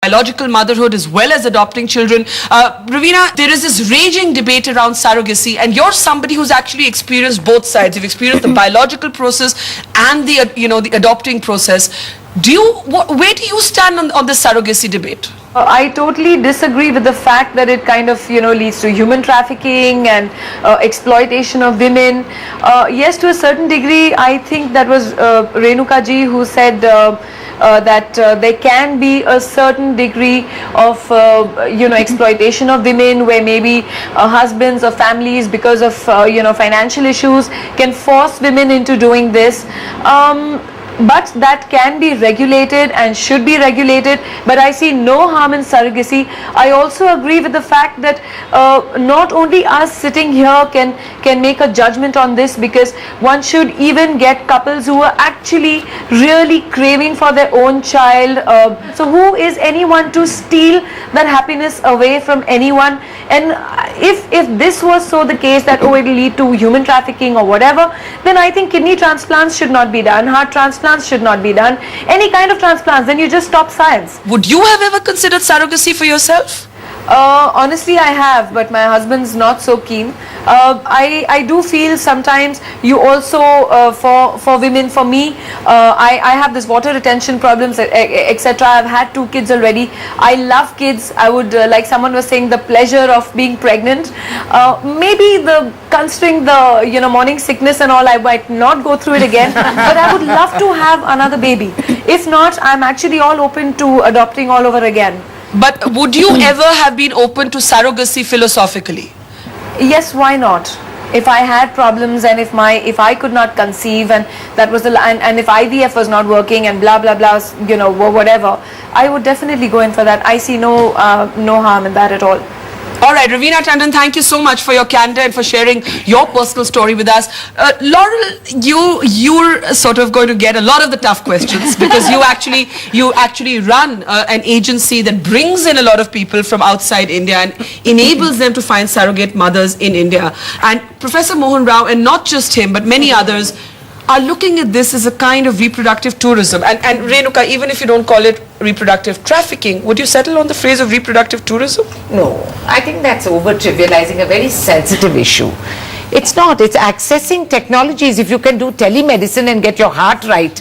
biological motherhood as well as adopting children. Ravina, there is this raging debate around surrogacy, and you're somebody who's actually experienced both sides. You've experienced the biological process and the adopting process. Where do you stand on this surrogacy debate? I totally disagree with the fact that it kind of leads to human trafficking and exploitation of women. Yes, to a certain degree, I think that was Renuka ji who said that there can be a certain degree of exploitation of women, where maybe husbands or families, because of financial issues, can force women into doing this. But that can be regulated and should be regulated, but I see no harm in surrogacy. I also agree with the fact that not only us sitting here can make a judgment on this, because one should even get couples who are actually really craving for their own child. So who is anyone to steal that happiness away from anyone? And if this was so the case that it will lead to human trafficking or whatever, then I think kidney transplants should not be done, heart transplants should not be done, any kind of transplants. Then you just stop science. Would you have ever considered surrogacy for yourself? Honestly, I have, but my husband's not so keen. I do feel sometimes you also, for women, for me, I have this water retention problems, etc. I've had 2 kids already. I love kids. I would, like someone was saying, the pleasure of being pregnant. Maybe considering the morning sickness and all, I might not go through it again. But I would love to have another baby. If not, I'm actually all open to adopting all over again. But would you ever have been open to surrogacy philosophically? Yes, why not? If I had problems and if I could not conceive, and that was and if IVF was not working and blah blah blah, whatever, I would definitely go in for that. I see no harm in that at all. All right, Ravina Tandon, thank you so much for your candor and for sharing your personal story with us. Laurel, you're sort of going to get a lot of the tough questions because you actually run an agency that brings in a lot of people from outside India and enables them to find surrogate mothers in India. And Professor Mohan Rao, and not just him, but many others, are looking at this as a kind of reproductive tourism. And Renuka, even if you don't call it reproductive trafficking, would you settle on the phrase of reproductive tourism? No, I think that's over-trivializing a very sensitive issue. It's not. It's accessing technologies. If you can do telemedicine and get your heart right.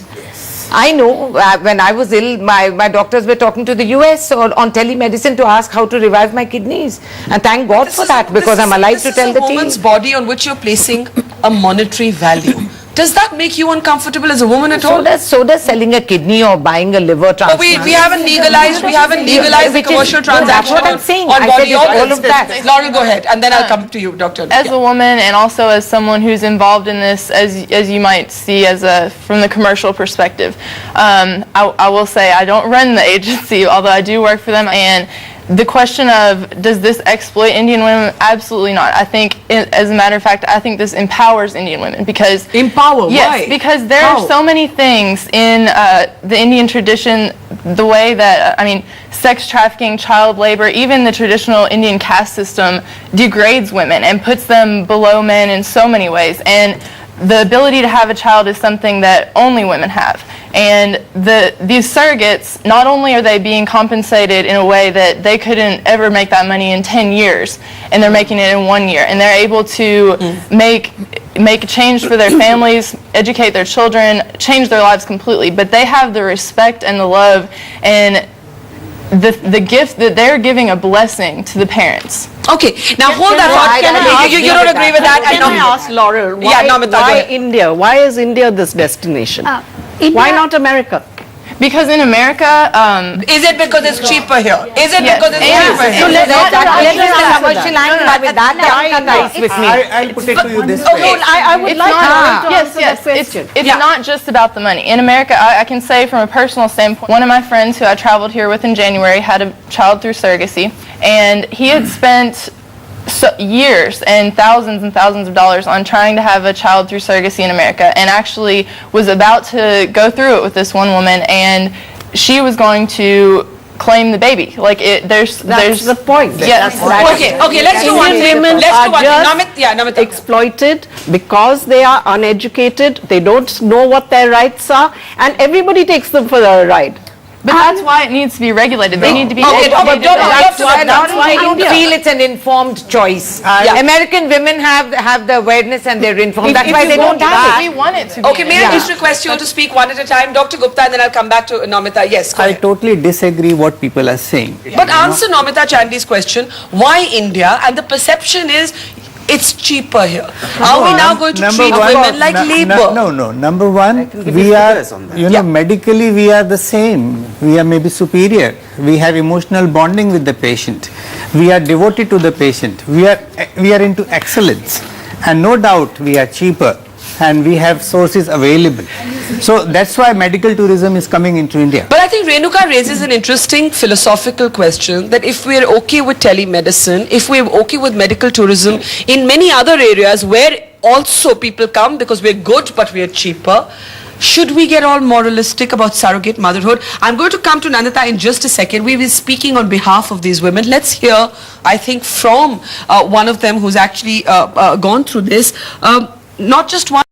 I know when I was ill, my doctors were talking to the US on telemedicine to ask how to revive my kidneys. And thank God for that, because I'm alive to tell the tale. This is a woman's body on which you're placing a monetary value. Does that make you uncomfortable as a woman at all? So does selling a kidney or buying a liver transplant. We haven't legalized the commercial transaction. That's what I'm saying. On body all of that. Laurel, go ahead, and then I'll come to you, Doctor. As a woman, and also as someone who's involved in this, as you might see from the commercial perspective, I will say I don't run the agency, although I do work for them. And the question of, does this exploit Indian women? Absolutely not. I think, as a matter of fact, I think this empowers Indian women because... Empower? Yes, why? Because there are so many things in the Indian tradition, the way that, sex trafficking, child labor, even the traditional Indian caste system degrades women and puts them below men in so many ways. And the ability to have a child is something that only women have. And these surrogates, not only are they being compensated in a way that they couldn't ever make that money in 10 years, and they're making it in 1 year, and they're able to make a change for their families, educate their children, change their lives completely. But they have the respect and the love and the gift that they're giving a blessing to the parents. Okay, now hold that thought. You don't agree with that? Can I ask Laurel, why India? Why is India this destination? Why not America? Because in America, is it because it's cheaper here? Is it because it's cheaper here? So let's commercial angle with that. I'll put it to you this way. I would like to answer that question. It's not just about the money. In America, I can say from a personal standpoint, one of my friends who I traveled here with in January had a child through surrogacy, and he had spent years and thousands of dollars on trying to have a child through surrogacy in America, and actually was about to go through it with this one woman, and she was going to claim the baby. There's the point. Yes. Okay. Let's do one thing. Women are just exploited because they are uneducated. They don't know what their rights are, and everybody takes them for a ride. But that's why it needs to be regulated. They need to be Okay, educated. That's why I don't India. feel it's an informed choice. Yeah. American women have the awareness and they're informed. That's why they don't have We it. want it to be. Okay, may I just request you all to speak one at a time? Dr. Gupta, and then I'll come back to Namita. Yes, go I ahead. totally disagree what people are saying. But answer Namita Chandy's question, why India? And the perception is it's cheaper here. Are we now going to treat women like labor? No. Number one, we are, medically we are the same. We are maybe superior. We have emotional bonding with the patient. We are devoted to the patient. We are into excellence. And no doubt we are cheaper and we have sources available. So that's why medical tourism is coming into India. But I think Renuka raises an interesting philosophical question that if we're okay with telemedicine, if we're okay with medical tourism in many other areas where also people come because we're good but we're cheaper, should we get all moralistic about surrogate motherhood? I'm going to come to Nandita in just a second. We will be speaking on behalf of these women. Let's hear, I think, from one of them who's actually gone through this. Not just one.